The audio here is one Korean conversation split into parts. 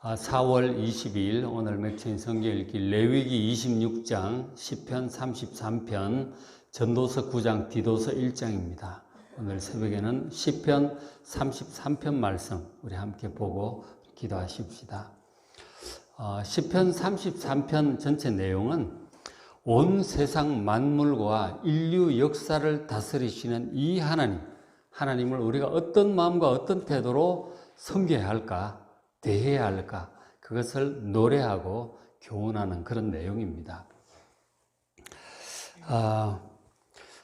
4월 22일 오늘 맺힌 성경 읽기 레위기 26장, 시편 33편, 전도서 9장, 디도서 1장입니다. 오늘 새벽에는 시편 33편 말씀 우리 함께 보고 기도하십시다. 시편 33편 전체 내용은 온 세상 만물과 인류 역사를 다스리시는 이 하나님을 우리가 어떤 마음과 어떤 태도로 섬겨야 할까, 대해야 할까, 그것을 노래하고 교훈하는 그런 내용입니다.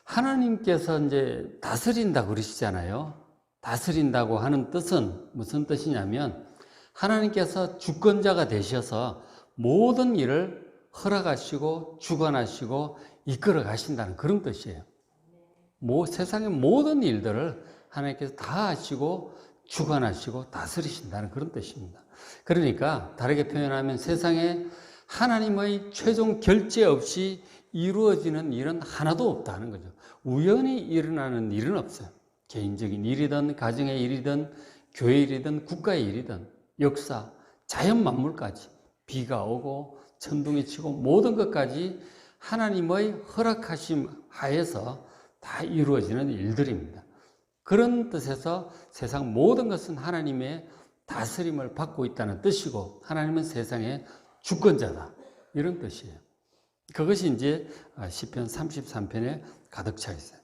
하나님께서 이제 다스린다고 그러시잖아요. 다스린다고 하는 뜻은 무슨 뜻이냐면 하나님께서 주권자가 되셔서 모든 일을 허락하시고 주관하시고 이끌어 가신다는 그런 뜻이에요. 세상의 모든 일들을 하나님께서 다 하시고 주관하시고 다스리신다는 그런 뜻입니다. 그러니까 다르게 표현하면 세상에 하나님의 최종 결재 없이 이루어지는 일은 하나도 없다는 거죠. 우연히 일어나는 일은 없어요. 개인적인 일이든 가정의 일이든 교회 일이든 국가의 일이든 역사, 자연 만물까지 비가 오고 천둥이 치고 모든 것까지 하나님의 허락하심 하에서 다 이루어지는 일들입니다. 그런 뜻에서 세상 모든 것은 하나님의 다스림을 받고 있다는 뜻이고 하나님은 세상의 주권자다, 이런 뜻이에요. 그것이 이제 시편 33편에 가득 차 있어요.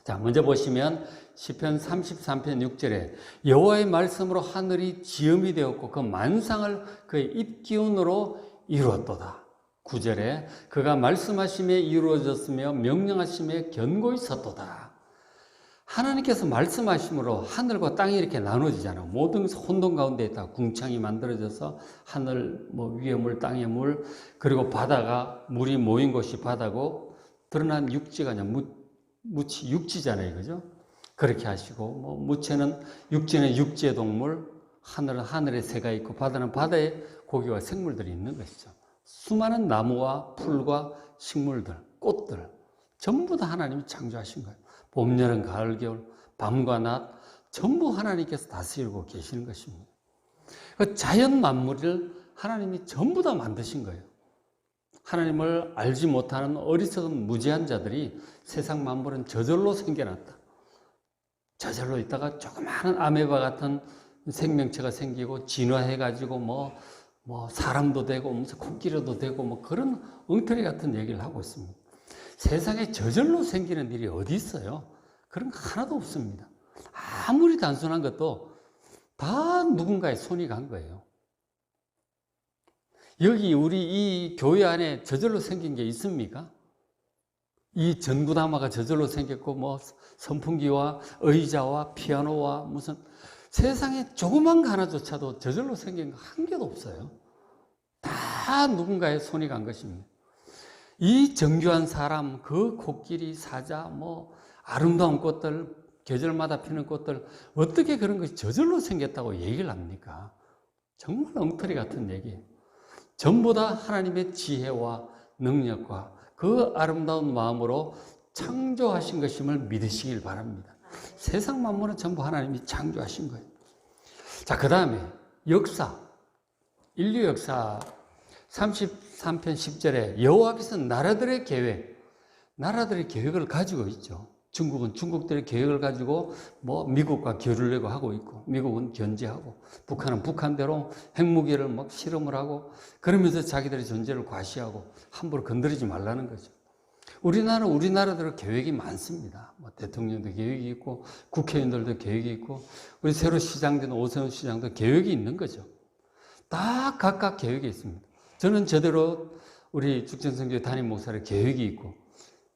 자, 먼저 보시면 시편 33편 6절에 여호와의 말씀으로 하늘이 지음이 되었고 그 만상을 그의 입기운으로 이루었도다. 9절에 그가 말씀하심에 이루어졌으며 명령하심에 견고히 섰도다. 하나님께서 말씀하심으로 하늘과 땅이 이렇게 나눠지잖아요. 모든 혼돈 가운데 다 궁창이 만들어져서 하늘, 위의 물, 땅의 물, 그리고 바다가 물이 모인 곳이 바다고 드러난 육지가 아니라 무치 육지잖아요, 그죠? 그렇게 하시고 무체는 육지는 육지의 동물, 하늘은 하늘의 새가 있고 바다는 바다의 고기와 생물들이 있는 것이죠. 수많은 나무와 풀과 식물들, 꽃들 전부 다 하나님이 창조하신 거예요. 봄, 여름, 가을, 겨울, 밤과 낮 전부 하나님께서 다스리고 계시는 것입니다. 자연 만물을 하나님이 전부 다 만드신 거예요. 하나님을 알지 못하는 어리석은 무지한 자들이 세상 만물은 저절로 생겨났다. 저절로 있다가 조그마한 아메바 같은 생명체가 생기고 진화해가지고 사람도 되고 무슨 코끼리도 되고 그런 엉터리 같은 얘기를 하고 있습니다. 세상에 저절로 생기는 일이 어디 있어요? 그런 거 하나도 없습니다. 아무리 단순한 것도 다 누군가의 손이 간 거예요. 여기 우리 이 교회 안에 저절로 생긴 게 있습니까? 이 전구담화가 저절로 생겼고 선풍기와 의자와 피아노와 무슨 세상에 조그만 거 하나조차도 저절로 생긴 거 한 개도 없어요. 다 누군가의 손이 간 것입니다. 이 정교한 사람, 그 코끼리, 사자, 아름다운 꽃들, 계절마다 피는 꽃들, 어떻게 그런 것이 저절로 생겼다고 얘기를 합니까? 정말 엉터리 같은 얘기예요. 전부 다 하나님의 지혜와 능력과 그 아름다운 마음으로 창조하신 것임을 믿으시길 바랍니다. 세상 만물은 전부 하나님이 창조하신 거예요. 자, 그 다음에 역사, 인류 역사 33편 10절에 여호와께서 나라들의 계획을 가지고 있죠. 중국은 중국들의 계획을 가지고 미국과 교류를 하고 있고 미국은 견제하고 북한은 북한대로 핵무기를 실험을 하고 그러면서 자기들의 존재를 과시하고 함부로 건드리지 말라는 거죠. 우리나라는 우리나라대로 계획이 많습니다. 대통령도 계획이 있고 국회의원들도 계획이 있고 우리 새로 시장된 오세훈 시장도 계획이 있는 거죠. 다 각각 계획이 있습니다. 저는 저대로 우리 죽전성교회 담임 목사의 계획이 있고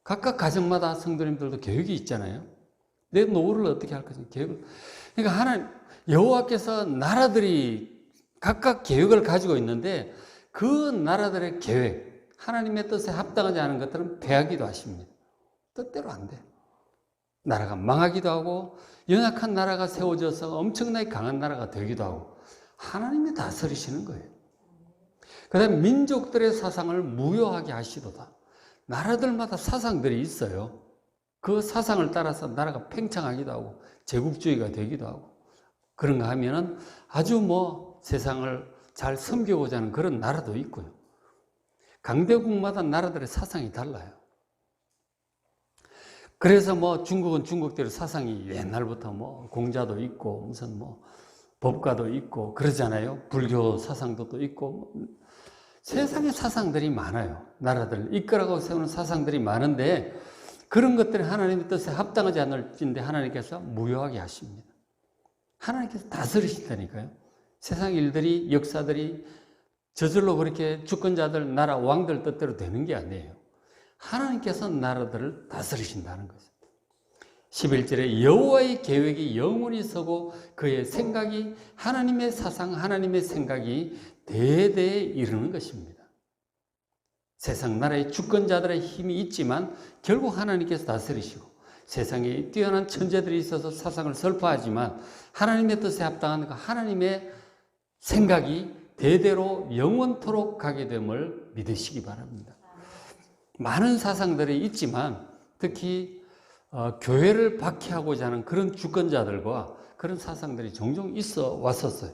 각각 가정마다 성도님들도 계획이 있잖아요. 내 노후를 어떻게 할 것인가 계획을. 그러니까 하나님 여호와께서 나라들이 각각 계획을 가지고 있는데 그 나라들의 계획, 하나님의 뜻에 합당하지 않은 것들은 패하기도 하십니다. 뜻대로 안 돼요. 나라가 망하기도 하고 연약한 나라가 세워져서 엄청나게 강한 나라가 되기도 하고 하나님이 다스리시는 거예요. 그 다음에 민족들의 사상을 무효하게 하시도다. 나라들마다 사상들이 있어요. 그 사상을 따라서 나라가 팽창하기도 하고 제국주의가 되기도 하고 그런가 하면은 아주 세상을 잘 섬기고자 하는 그런 나라도 있고요. 강대국마다 나라들의 사상이 달라요. 그래서 뭐 중국은 중국대로 사상이 옛날부터 뭐 공자도 있고 무슨 뭐 법가도 있고 그러잖아요. 불교 사상도 또 있고 세상에 사상들이 많아요. 나라들 이끌어가고 세우는 사상들이 많은데 그런 것들이 하나님의 뜻에 합당하지 않을진데 하나님께서 무효하게 하십니다. 하나님께서 다스리신다니까요. 세상 일들이 역사들이 저절로 그렇게 주권자들 나라 왕들 뜻대로 되는 게 아니에요. 하나님께서 나라들을 다스리신다는 거죠. 11절에 여호와의 계획이 영원히 서고 그의 생각이 하나님의 사상 하나님의 생각이 대대에 이르는 것입니다. 세상 나라의 주권자들의 힘이 있지만 결국 하나님께서 다스리시고 세상에 뛰어난 천재들이 있어서 사상을 설파하지만 하나님의 뜻에 합당한 하나님의 생각이 대대로 영원토록 가게 됨을 믿으시기 바랍니다. 많은 사상들이 있지만 특히 교회를 박해하고자 하는 그런 주권자들과 그런 사상들이 종종 있어 왔었어요.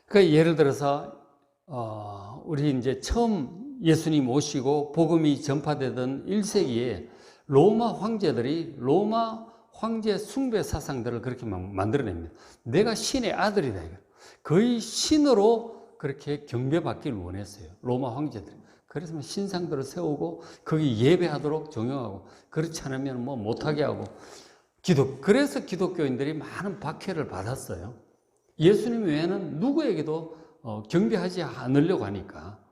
그러니까 예를 들어서 우리 이제 처음 예수님 오시고 복음이 전파되던 1세기에 로마 황제들이 로마 황제 숭배 사상들을 그렇게 만들어냅니다. 내가 신의 아들이다. 거의 신으로 그렇게 경배받기를 원했어요. 로마 황제들이. 그래서 신상들을 세우고 거기 예배하도록 종용하고 그렇지 않으면 뭐 못하게 하고 그래서 기독교인들이 많은 박해를 받았어요. 예수님 외에는 누구에게도 경배하지 않으려고 하니까.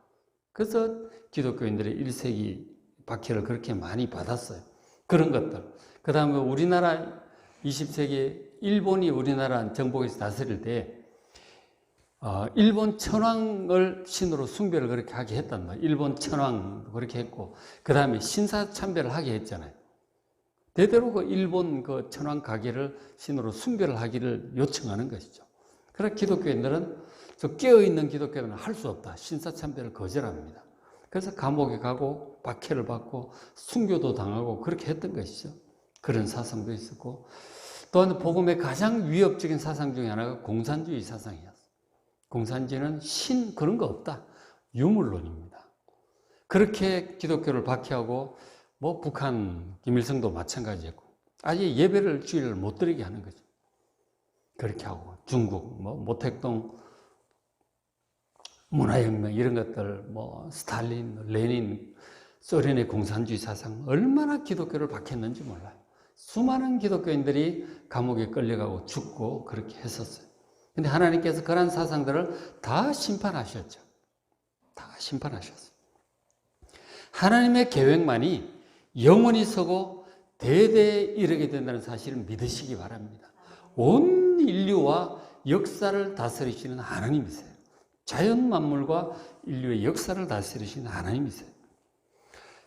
그래서 기독교인들이 1세기 박해를 그렇게 많이 받았어요. 그런 것들. 그 다음에 우리나라 20세기 일본이 우리나라 정복에서 다스릴 때 일본 천황을 신으로 숭배를 그렇게 하게 했단 말이에요. 일본 천황도 그렇게 했고 그 다음에 신사참배를 하게 했잖아요. 대대로 그 일본 그 천황 가게를 신으로 숭배를 하기를 요청하는 것이죠. 그러나 기독교인들은 깨어있는 기독교인들은 할 수 없다. 신사참배를 거절합니다. 그래서 감옥에 가고 박해를 받고 순교도 당하고 그렇게 했던 것이죠. 그런 사상도 있었고 또한 복음의 가장 위협적인 사상 중에 하나가 공산주의 사상이었어요. 공산주의는 신 그런 거 없다. 유물론입니다. 그렇게 기독교를 박해하고 뭐 북한 김일성도 마찬가지였고 아예 예배를 주일을 못 드리게 하는 거죠. 그렇게 하고 중국 뭐 모택동 문화혁명 이런 것들 뭐 스탈린, 레닌, 소련의 공산주의 사상 얼마나 기독교를 박했는지 몰라요. 수많은 기독교인들이 감옥에 끌려가고 죽고 그렇게 했었어요. 근데 하나님께서 그런 사상들을 다 심판하셨죠. 다 심판하셨어요. 하나님의 계획만이 영원히 서고 대대에 이르게 된다는 사실을 믿으시기 바랍니다. 온 인류와 역사를 다스리시는 하나님이세요. 자연 만물과 인류의 역사를 다스리시는 하나님이세요.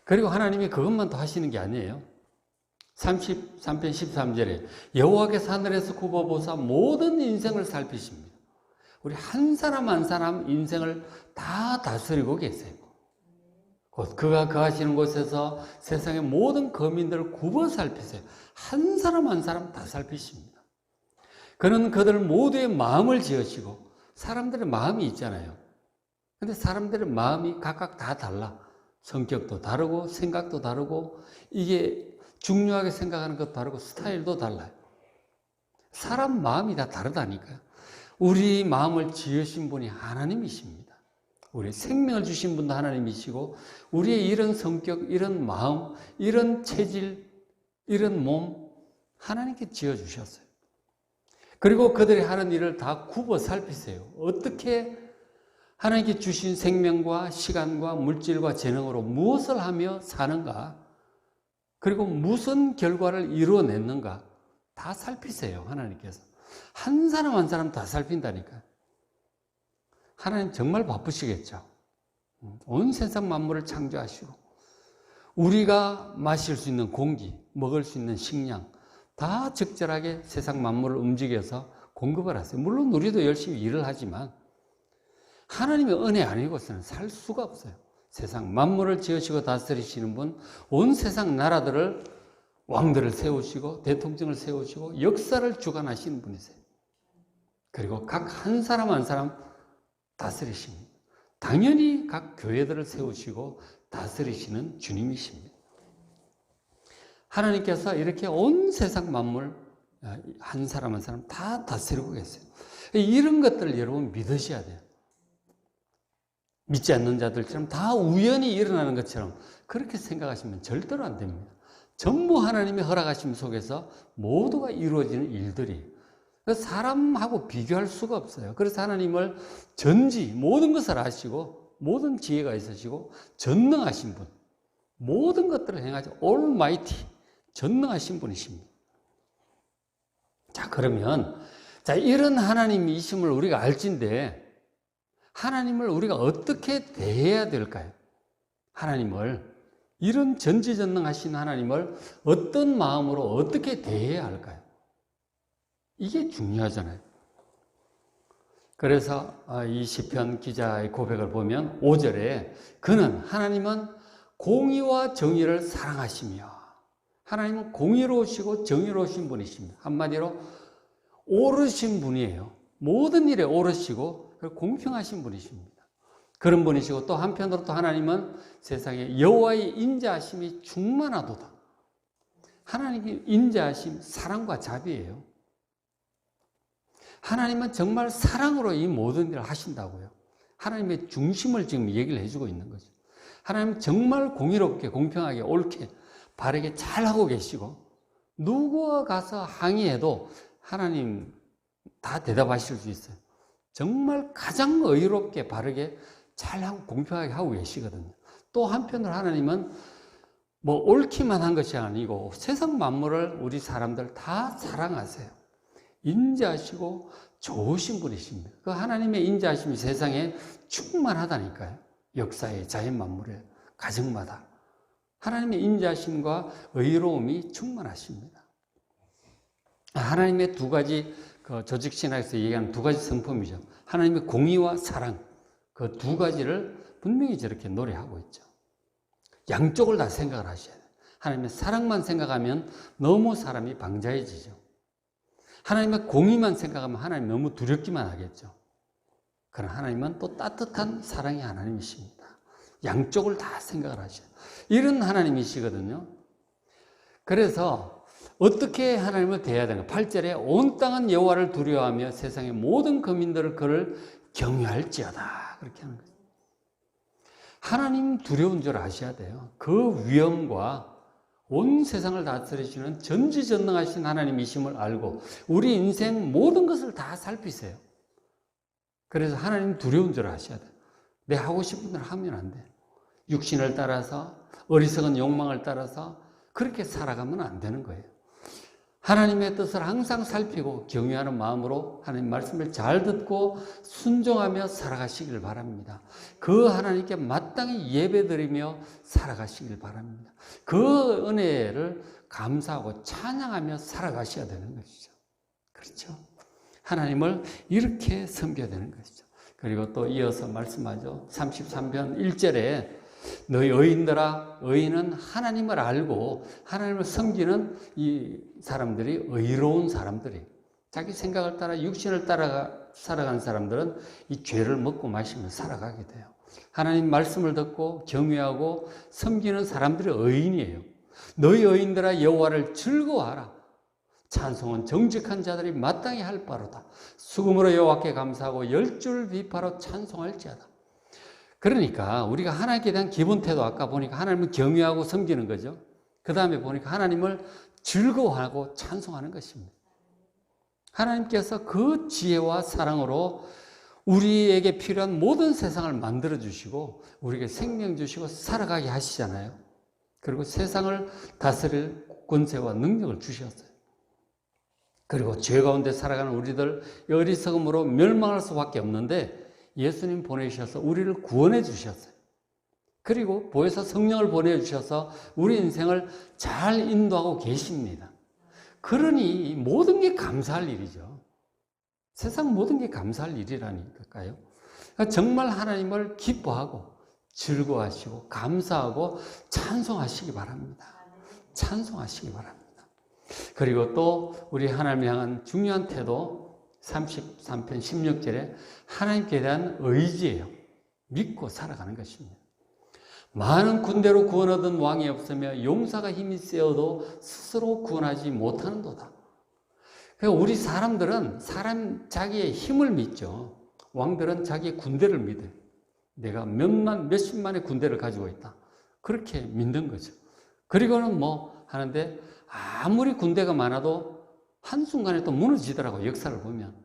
그리고 하나님이 그것만 더 하시는 게 아니에요. 33편 13절에 여호와께서 하늘에서 굽어보사 모든 인생을 살피십니다. 우리 한 사람 한 사람 인생을 다 다스리고 계세요. 곧 그가 거하시는 곳에서 세상의 모든 거민들을 굽어 살피세요. 한 사람 한 사람 다 살피십니다. 그는 그들 모두의 마음을 지으시고 사람들의 마음이 있잖아요. 근데 사람들의 마음이 각각 다 달라. 성격도 다르고 생각도 다르고 이게 중요하게 생각하는 것도 다르고 스타일도 달라요. 사람 마음이 다 다르다니까요. 우리 마음을 지으신 분이 하나님이십니다. 우리 생명을 주신 분도 하나님이시고 우리의 이런 성격, 이런 마음, 이런 체질, 이런 몸 하나님께 지어주셨어요. 그리고 그들이 하는 일을 다 굽어 살피세요. 어떻게 하나님께 주신 생명과 시간과 물질과 재능으로 무엇을 하며 사는가? 그리고 무슨 결과를 이루어냈는가? 다 살피세요. 하나님께서. 한 사람 한 사람 다 살핀다니까요. 하나님 정말 바쁘시겠죠. 온 세상 만물을 창조하시고 우리가 마실 수 있는 공기, 먹을 수 있는 식량 다 적절하게 세상 만물을 움직여서 공급을 하세요. 물론 우리도 열심히 일을 하지만 하나님의 은혜 아니고서는 살 수가 없어요. 세상 만물을 지으시고 다스리시는 분, 온 세상 나라들을 왕들을 세우시고 대통령을 세우시고 역사를 주관하시는 분이세요. 그리고 각 한 사람 한 사람 다스리십니다. 당연히 각 교회들을 세우시고 다스리시는 주님이십니다. 하나님께서 이렇게 온 세상 만물 한 사람 한 사람 다 다스리고 계세요. 이런 것들을 여러분 믿으셔야 돼요. 믿지 않는 자들처럼 다 우연히 일어나는 것처럼 그렇게 생각하시면 절대로 안 됩니다. 전부 하나님의 허락하심 속에서 모두가 이루어지는 일들이 사람하고 비교할 수가 없어요. 그래서 하나님을 전지 모든 것을 아시고 모든 지혜가 있으시고 전능하신 분, 모든 것들을 행하죠. Almighty, 전능하신 분이십니다. 자, 그러면 이런 하나님이심을 우리가 알진데 하나님을 우리가 어떻게 대해야 될까요? 하나님을, 이런 전지전능하신 하나님을 어떤 마음으로 어떻게 대해야 할까요? 이게 중요하잖아요. 그래서 이 시편 기자의 고백을 보면 5절에 그는 하나님은 공의와 정의를 사랑하시며, 하나님은 공의로우시고 정의로우신 분이십니다. 한마디로 옳으신 분이에요. 모든 일에 옳으시고 공평하신 분이십니다. 그런 분이시고 또 한편으로 또 하나님은 세상에 여호와의 인자하심이 충만하도다. 하나님의 인자하심, 사랑과 자비예요. 하나님은 정말 사랑으로 이 모든 일을 하신다고요. 하나님의 중심을 지금 얘기를 해주고 있는 거죠. 하나님은 정말 공의롭게, 공평하게, 옳게, 바르게 잘하고 계시고 누구와 가서 항의해도 하나님 다 대답하실 수 있어요. 정말 가장 의롭게, 바르게, 잘하고 공평하게 하고 계시거든요. 또 한편으로 하나님은 옳기만 한 것이 아니고 세상 만물을 우리 사람들 다 사랑하세요. 인자하시고 좋으신 분이십니다. 그 하나님의 인자하심이 세상에 충만하다니까요. 역사에, 자연 만물에, 가정마다 하나님의 인자하심과 의로움이 충만하십니다. 하나님의 두 가지 조직신학에서 얘기하는 두 가지 성품이죠. 하나님의 공의와 사랑, 그 두 가지를 분명히 저렇게 노래하고 있죠. 양쪽을 다 생각을 하셔야 돼요. 하나님의 사랑만 생각하면 너무 사람이 방자해지죠. 하나님의 공의만 생각하면 하나님 너무 두렵기만 하겠죠. 그러나 하나님은 또 따뜻한 사랑의 하나님이십니다. 양쪽을 다 생각을 하셔야 돼요. 이런 하나님이시거든요. 그래서 어떻게 하나님을 대해야 되는가? 8절에 온 땅은 여호와를 두려워하며 세상의 모든 거민들을 그를 경외할지어다. 그렇게 하는 거죠. 하나님 두려운 줄 아셔야 돼요. 그 위엄과 온 세상을 다스리시는 전지전능하신 하나님이심을 알고 우리 인생 모든 것을 다 살피세요. 그래서 하나님 두려운 줄 아셔야 돼요. 내 하고 싶은 대로 하면 안 돼요. 육신을 따라서, 어리석은 욕망을 따라서 그렇게 살아가면 안 되는 거예요. 하나님의 뜻을 항상 살피고 경외하는 마음으로 하나님 말씀을 잘 듣고 순종하며 살아가시길 바랍니다. 그 하나님께 마땅히 예배드리며 살아가시길 바랍니다. 그 은혜를 감사하고 찬양하며 살아가셔야 되는 것이죠. 그렇죠? 하나님을 이렇게 섬겨야 되는 것이죠. 그리고 또 이어서 말씀하죠. 33편 1절에 너희 의인들아, 의인은 하나님을 알고 하나님을 섬기는 이 사람들이 의로운 사람들이, 자기 생각을 따라 육신을 따라 살아가는 사람들은 이 죄를 먹고 마시며 살아가게 돼요. 하나님 말씀을 듣고 경외하고 섬기는 사람들이 의인이에요. 너희 의인들아 여호와를 즐거워하라. 찬송은 정직한 자들이 마땅히 할 바로다. 수금으로 여호와께 감사하고 10줄 비파로 찬송할지어다. 그러니까 우리가 하나님께 대한 기본 태도, 아까 보니까 하나님을 경외하고 섬기는 거죠. 그 다음에 보니까 하나님을 즐거워하고 찬송하는 것입니다. 하나님께서 그 지혜와 사랑으로 우리에게 필요한 모든 세상을 만들어 주시고 우리에게 생명 주시고 살아가게 하시잖아요. 그리고 세상을 다스릴 권세와 능력을 주셨어요. 그리고 죄 가운데 살아가는 우리들 어리석음으로 멸망할 수밖에 없는데 예수님 보내주셔서 우리를 구원해 주셨어요. 그리고 보혜사 성령을 보내주셔서 우리 인생을 잘 인도하고 계십니다. 그러니 모든 게 감사할 일이죠. 세상 모든 게 감사할 일이라니까요. 정말 하나님을 기뻐하고 즐거워하시고 감사하고 찬송하시기 바랍니다. 찬송하시기 바랍니다. 그리고 또 우리 하나님을 향한 중요한 태도, 33편 16절에 하나님께 대한 의지예요. 믿고 살아가는 것입니다. 많은 군대로 구원 얻은 왕이 없으며 용사가 힘이 세어도 스스로 구원하지 못하는도다. 그러니까 우리 사람들은 자기의 힘을 믿죠. 왕들은 자기의 군대를 믿어요. 내가 몇십만의 군대를 가지고 있다. 그렇게 믿는 거죠. 그리고는 뭐 하는데 아무리 군대가 많아도 한순간에 또 무너지더라고요. 역사를 보면.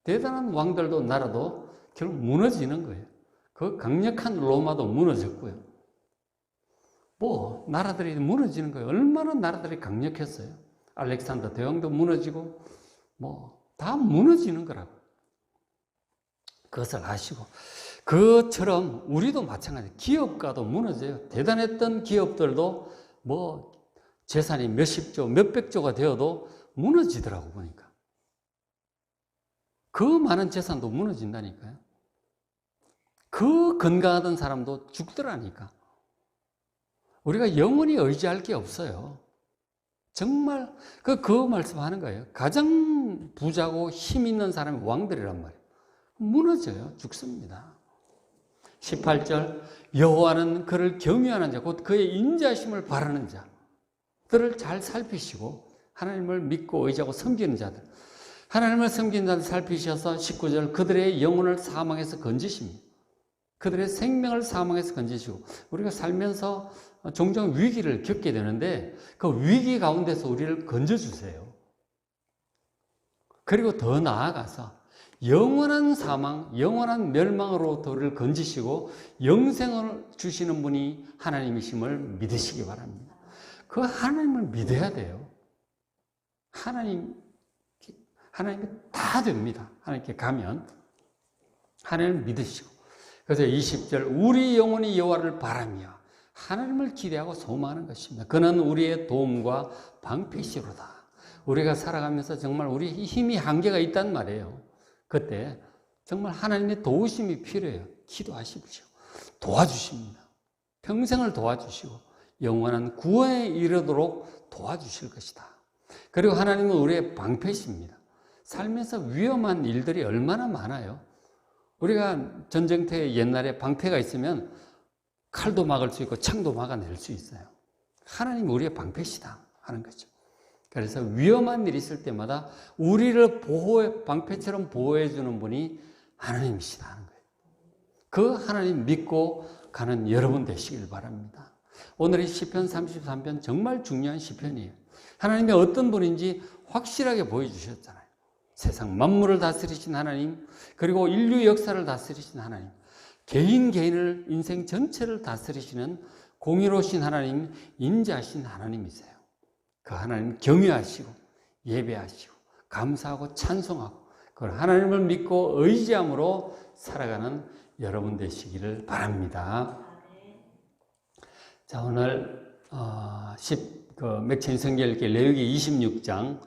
대단한 왕들도 나라도 결국 무너지는 거예요. 그 강력한 로마도 무너졌고요. 뭐 나라들이 무너지는 거예요. 얼마나 나라들이 강력했어요. 알렉산더 대왕도 무너지고 뭐 다 무너지는 거라고. 그것을 아시고 그처럼 우리도 마찬가지예요. 기업가도 무너져요. 대단했던 기업들도 뭐 재산이 몇십조, 몇백조가 되어도 무너지더라고 보니까. 그 많은 재산도 무너진다니까요. 그 건강하던 사람도 죽더라니까. 우리가 영원히 의지할 게 없어요. 정말 그 말씀하는 거예요. 가장 부자고 힘 있는 사람이 왕들이란 말이에요. 무너져요. 죽습니다. 18절 여호와는 그를 경외하는 자, 곧 그의 인자심을 바라는 자들을 잘 살피시고 하나님을 믿고 의지하고 섬기는 자들, 하나님을 섬기는 자들 살피셔서 19절 그들의 영혼을 사망에서 건지십니다. 그들의 생명을 사망에서 건지시고 우리가 살면서 종종 위기를 겪게 되는데 그 위기 가운데서 우리를 건져주세요. 그리고 더 나아가서 영원한 사망, 영원한 멸망으로부터 우리를 건지시고 영생을 주시는 분이 하나님이심을 믿으시기 바랍니다. 그 하나님을 믿어야 돼요. 하나님이 다 됩니다. 하나님께 가면 하나님을 믿으시고 그래서 20절 우리 영혼이 여호와를 바라며 하나님을 기대하고 소망하는 것입니다. 그는 우리의 도움과 방패시로다. 우리가 살아가면서 정말 우리 힘이 한계가 있단 말이에요. 그때 정말 하나님의 도우심이 필요해요. 기도하십시오. 도와주십니다. 평생을 도와주시고 영원한 구원에 이르도록 도와주실 것이다. 그리고 하나님은 우리의 방패십니다. 살면서 위험한 일들이 얼마나 많아요. 우리가 전쟁터에 옛날에 방패가 있으면 칼도 막을 수 있고 창도 막아낼 수 있어요. 하나님이 우리의 방패시다 하는 거죠. 그래서 위험한 일이 있을 때마다 우리를 방패처럼 보호해 주는 분이 하나님이시다 하는 거예요. 그 하나님 믿고 가는 여러분 되시길 바랍니다. 오늘의 시편 33편 정말 중요한 시편이에요. 하나님이 어떤 분인지 확실하게 보여주셨잖아요. 세상 만물을 다스리신 하나님, 그리고 인류 역사를 다스리신 하나님, 개인을 인생 전체를 다스리시는 공의로우신 하나님, 인자하신 하나님이세요. 그 하나님 경외하시고 예배하시고 감사하고 찬송하고 그걸 하나님을 믿고 의지함으로 살아가는 여러분 되시기를 바랍니다. 자, 오늘 맥체인 성경 읽기 레위기 26장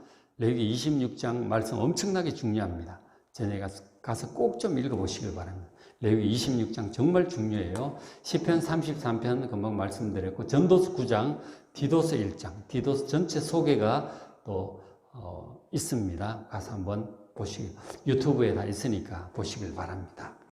말씀 엄청나게 중요합니다. 저녁에 가서 꼭 좀 읽어보시길 바랍니다. 레위기 26장 정말 중요해요. 시편 33편 금방 말씀드렸고 전도서 9장, 디도서 1장, 디도서 전체 소개가 또 있습니다. 가서 한번 보시기, 유튜브에 다 있으니까 보시길 바랍니다.